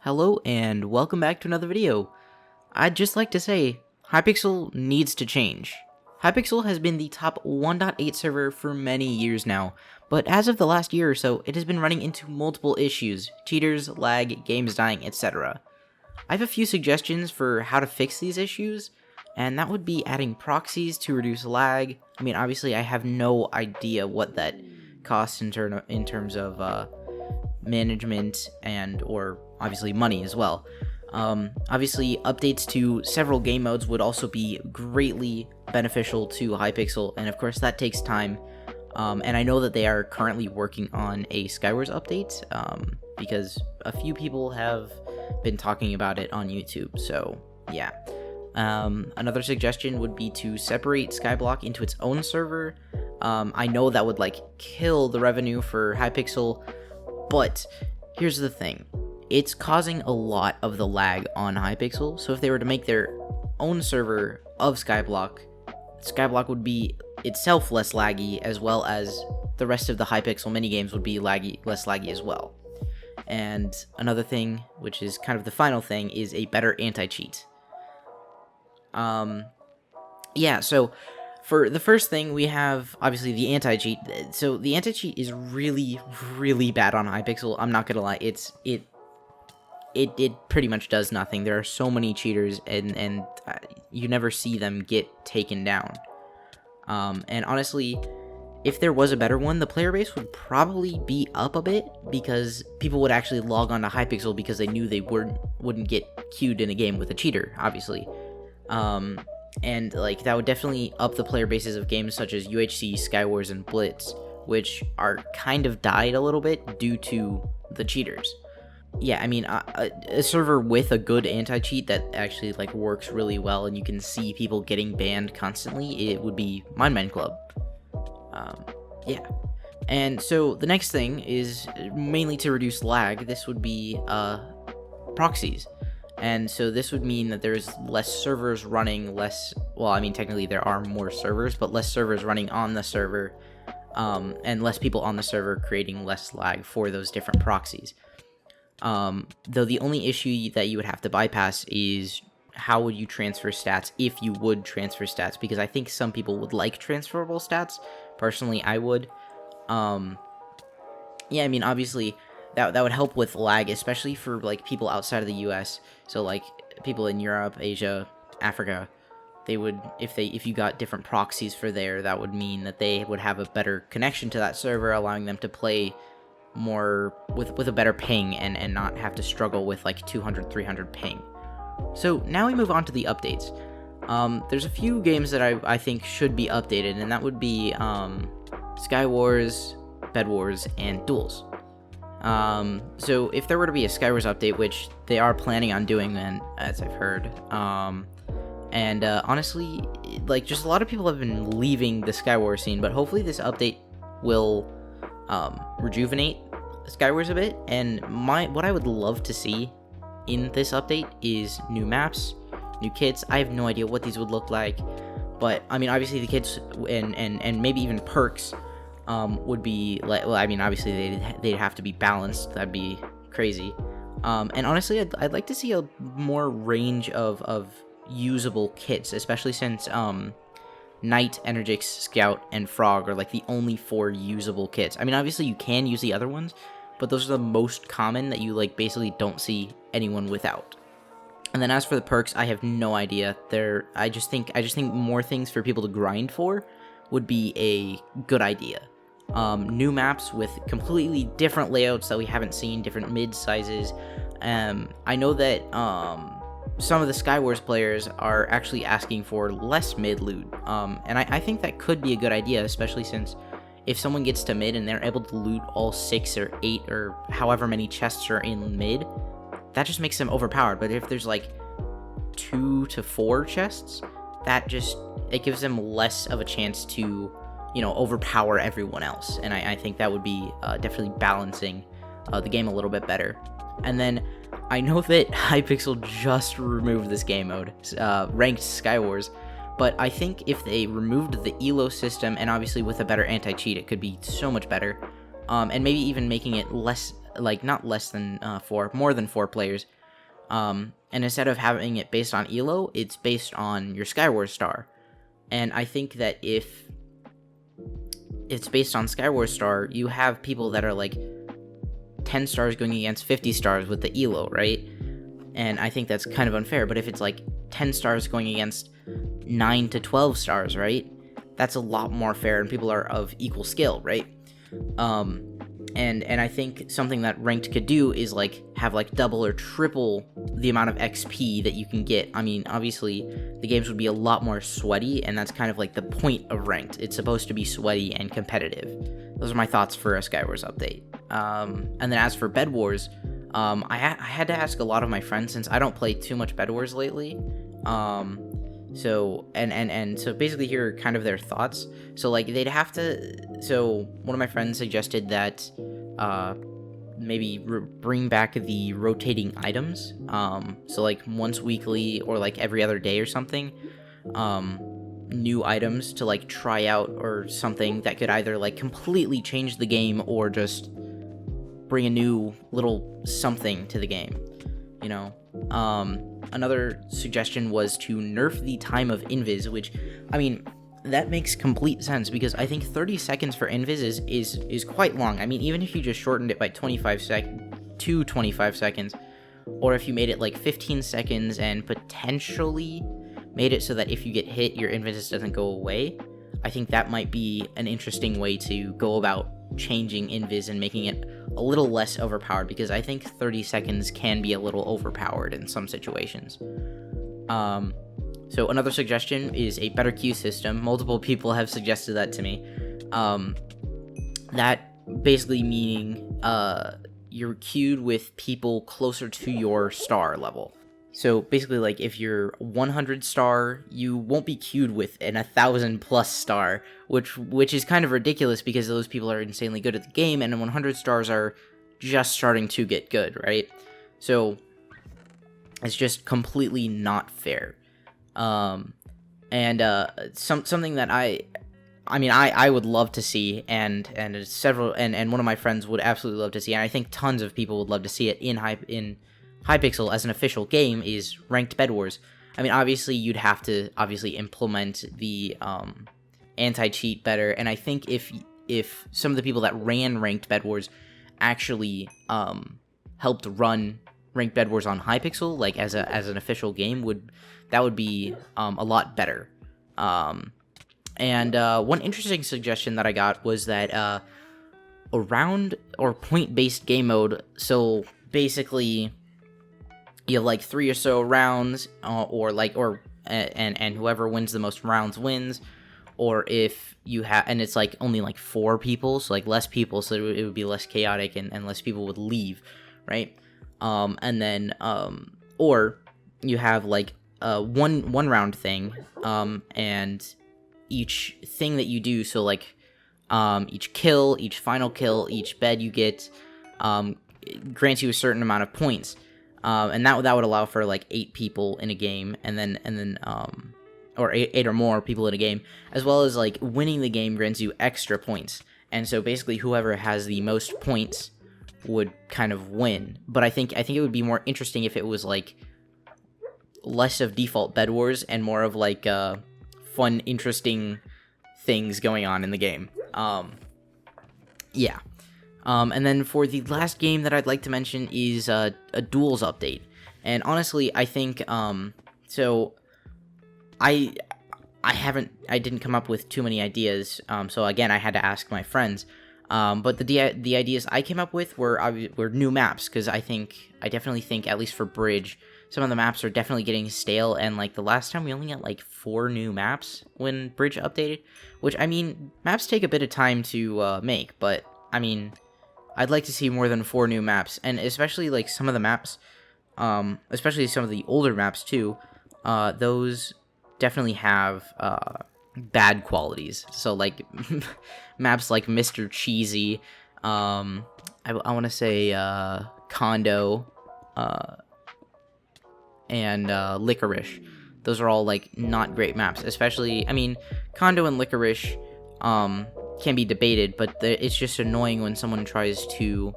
Hello and welcome back to another video. I'd just like to say, Hypixel needs to change. Hypixel has been the top 1.8 server for many years now, but as of the last year or so, it has been running into multiple issues, cheaters, lag, games dying, etc. I have a few suggestions for how to fix these issues, and that would be adding proxies to reduce lag. I mean, obviously I have no idea what that costs in terms of management and or obviously money as well. Obviously updates to several game modes would also be greatly beneficial to Hypixel, and of course that takes time. And I know that they are currently working on a Skywars update, because a few people have been talking about it on YouTube, so yeah. Another suggestion would be to separate Skyblock into its own server. I know that would kill the revenue for Hypixel, but here's the thing. It's causing a lot of the lag on Hypixel, so if they were to make their own server of Skyblock would be itself less laggy, as well as the rest of the Hypixel minigames would be less laggy as well. And another thing, which is kind of the final thing, is a better anti-cheat. Yeah, so for the first thing, we have, obviously, the anti-cheat. So the anti-cheat is really, really bad on Hypixel. I'm not gonna lie, it pretty much does nothing. There are so many cheaters, and you never see them get taken down. And honestly, if there was a better one, the player base would probably be up a bit, because people would actually log on to Hypixel because they knew they wouldn't get queued in a game with a cheater, obviously. And that would definitely up the player bases of games such as UHC, Skywars, and Blitz, which are kind of died a little bit due to the cheaters. Yeah, I mean, a server with a good anti-cheat that actually works really well and you can see people getting banned constantly, it would be Mine Club. Yeah. And so the next thing is mainly to reduce lag. This would be proxies. And so this would mean that there's less servers running, well, I mean, technically there are more servers, but less servers running on the server, and less people on the server, creating less lag for those different proxies. Though the only issue that you would have to bypass is how would you transfer stats, if you would transfer stats, because I think some people would like transferable stats. Personally, I would. Yeah, I mean, obviously that would help with lag, especially for people outside of the US. So people in Europe, Asia, Africa, they would, if you got different proxies for there, that would mean that they would have a better connection to that server, allowing them to play more with a better ping and not have to struggle with 200, 300 ping. So now we move on to the updates. There's a few games that I think should be updated, and that would be Skywars, Bedwars, and Duels. So if there were to be a Skywars update, which they are planning on doing, and as I've heard, and honestly, just a lot of people have been leaving the Skywars scene, but hopefully this update will rejuvenate Skywars a bit. And what I would love to see in this update is new maps, new kits. I have no idea what these would look like, but I mean, obviously the kits and maybe even perks would be well, I mean, obviously they'd have to be balanced. That'd be crazy. And honestly, I'd like to see a more range of usable kits, especially since Knight, Energix, Scout, and Frog are the only 4 usable kits. I mean, obviously you can use the other ones, but those are the most common that you basically don't see anyone without. And then as for the perks, I have no idea. I just think more things for people to grind for would be a good idea. New maps with completely different layouts that we haven't seen, different mid sizes. I know that some of the Skywars players are actually asking for less mid loot, and I think that could be a good idea, especially since if someone gets to mid and they're able to loot all 6 or 8 or however many chests are in mid, that just makes them overpowered. But if there's 2 to 4 chests, it gives them less of a chance to, overpower everyone else, and I think that would be definitely balancing the game a little bit better. And then I know that Hypixel just removed this game mode, ranked Skywars, but I think if they removed the elo system, and obviously with a better anti-cheat, it could be so much better, and maybe even making it less like not less than 4, more than 4 players. And instead of having it based on elo, it's based on your Skywars star. And I think that if it's based on Skywars star, you have people that are like 10 stars going against 50 stars with the elo, right? And I think that's kind of unfair. But if it's like 10 stars going against 9 to 12 stars, right? That's a lot more fair, and people are of equal skill, right? And I think something that ranked could do is like have like double or triple the amount of XP that you can get. I mean, obviously the games would be a lot more sweaty, and that's kind of like the point of ranked. It's supposed to be sweaty and competitive. Those are my thoughts for a Skywars update. And then as for Bedwars, I had to ask a lot of my friends since I don't play too much Bedwars lately. So basically here are kind of their thoughts. So like they'd have to, so one of my friends suggested that maybe bring back the rotating items. So like once weekly or like every other day or something, new items to like try out, or something that could either like completely change the game or just bring a new little something to the game, you know. Another suggestion was to nerf the time of invis, which, I mean, that makes complete sense, because I think 30 seconds for invis is quite long. I mean, even if you just shortened it by 25 seconds, or if you made it like 15 seconds and potentially made it so that if you get hit, your invis doesn't go away, I think that might be an interesting way to go about changing invis and making it a little less overpowered, because I think 30 seconds can be a little overpowered in some situations. So another suggestion is a better queue system. Multiple people have suggested that to me. That basically meaning you're queued with people closer to your star level. So basically, like, if you're 100 star, you won't be queued with an 1,000 plus star, which is kind of ridiculous, because those people are insanely good at the game, and 100 stars are just starting to get good, right? So it's just completely not fair. Something that I would love to see, and one of my friends would absolutely love to see, and I think tons of people would love to see it in Hypixel as an official game, is ranked Bedwars. I mean, obviously you'd have to implement the anti-cheat better, and I think if some of the people that ran ranked Bedwars actually helped run ranked Bedwars on Hypixel, like as an official game, that would be a lot better. One interesting suggestion that I got was that a round or point-based game mode. So basically, you have like 3 or so rounds, and whoever wins the most rounds wins. Or if you have, and it's like only like 4 people, so like less people, so it would be less chaotic, and less people would leave, right? Or you have like one round thing, and each thing that you do, so like each kill, each final kill, each bed you get grants you a certain amount of points. And that would allow for like 8 people in a game, or 8 or more people in a game, as well as like winning the game grants you extra points. And so basically, whoever has the most points would kind of win. But I think it would be more interesting if it was like less of default Bedwars and more of like fun, interesting things going on in the game. Yeah. And then for the last game that I'd like to mention is a Duels update. And honestly, I think, so I didn't come up with too many ideas, so again, I had to ask my friends. But the ideas I came up with were new maps, because I definitely think, at least for Bridge, some of the maps are definitely getting stale, and like the last time we only got like 4 new maps when Bridge updated, which, I mean, maps take a bit of time to make, but I mean, I'd like to see more than 4 new maps, and especially like some of the maps, especially some of the older maps too, those definitely have bad qualities. So like maps like Mr. Cheesy, I want to say Condo, and Licorice. Those are all like not great maps, especially, I mean, Condo and Licorice can be debated, but it's just annoying when someone tries to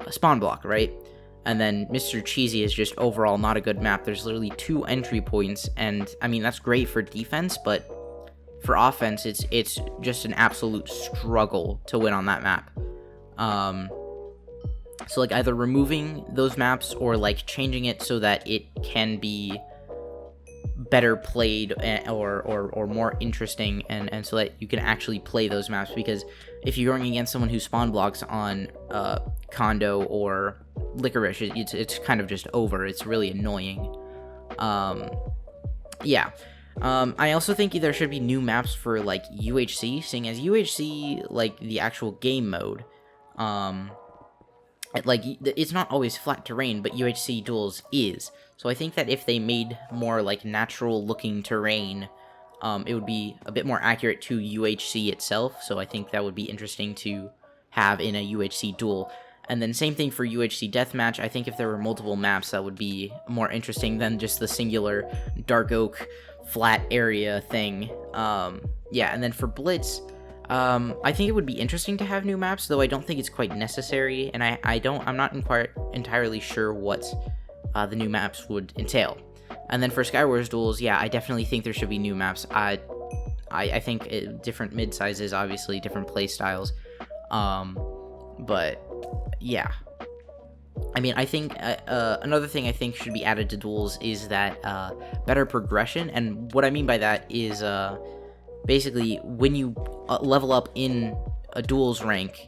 spawn block, right? And then Mr. Cheesy is just overall not a good map. There's literally 2 entry points, and I mean that's great for defense, but for offense, it's just an absolute struggle to win on that map. So like either removing those maps or like changing it so that it can be better played or more interesting, and so that you can actually play those maps, because if you're going against someone who spawn blocks on Condo or Licorice, it's kind of just over. It's really annoying. Yeah. I also think there should be new maps for like UHC, seeing as UHC, like the actual game mode, like it's not always flat terrain, but UHC Duels is. So I think that if they made more like natural looking terrain, it would be a bit more accurate to UHC itself. So I think that would be interesting to have in a UHC duel. And then same thing for UHC Deathmatch. I think if there were multiple maps, that would be more interesting than just the singular Dark Oak flat area thing. Yeah, and then for Blitz, I think it would be interesting to have new maps, though I don't think it's quite necessary, and I'm not entirely sure what the new maps would entail. And then for Skywars Duels, yeah, I definitely think there should be new maps. I think different mid sizes, obviously different play styles, but yeah. I mean, I think another thing I think should be added to Duels is that better progression, and what I mean by that is basically when you level up in a Duels rank,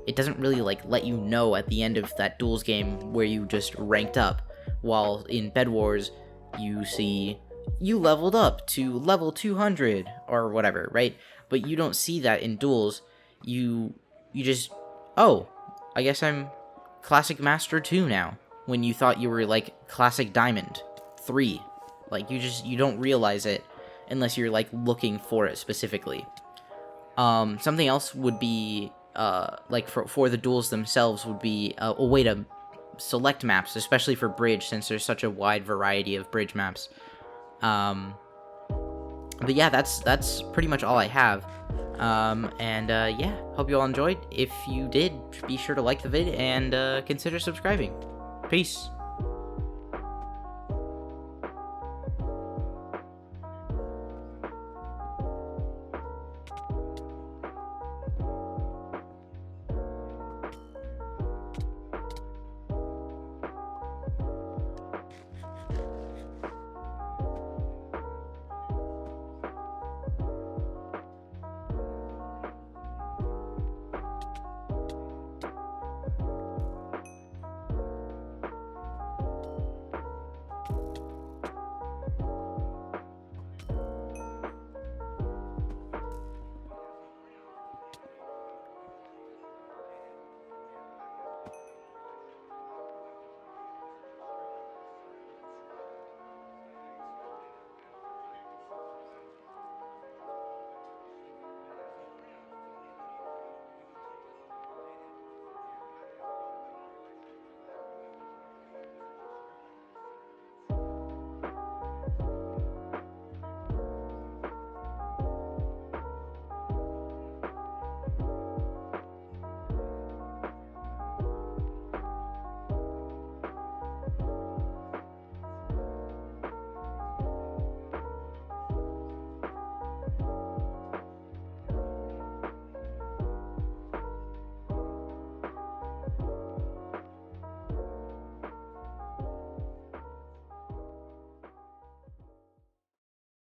it doesn't really like let you know at the end of that Duels game where you just ranked up, while in Bedwars you see you leveled up to level 200 or whatever, right? But you don't see that in Duels. You just, oh, I guess I'm Classic Master 2 now, when you thought you were like Classic Diamond 3. Like you don't realize it unless you're like looking for it specifically. Something else would be like for the duels themselves would be a way to select maps, especially for bridge, since there's such a wide variety of bridge maps. But yeah, that's pretty much all I have. Yeah, hope you all enjoyed. If you did, be sure to like the vid and consider subscribing. Peace.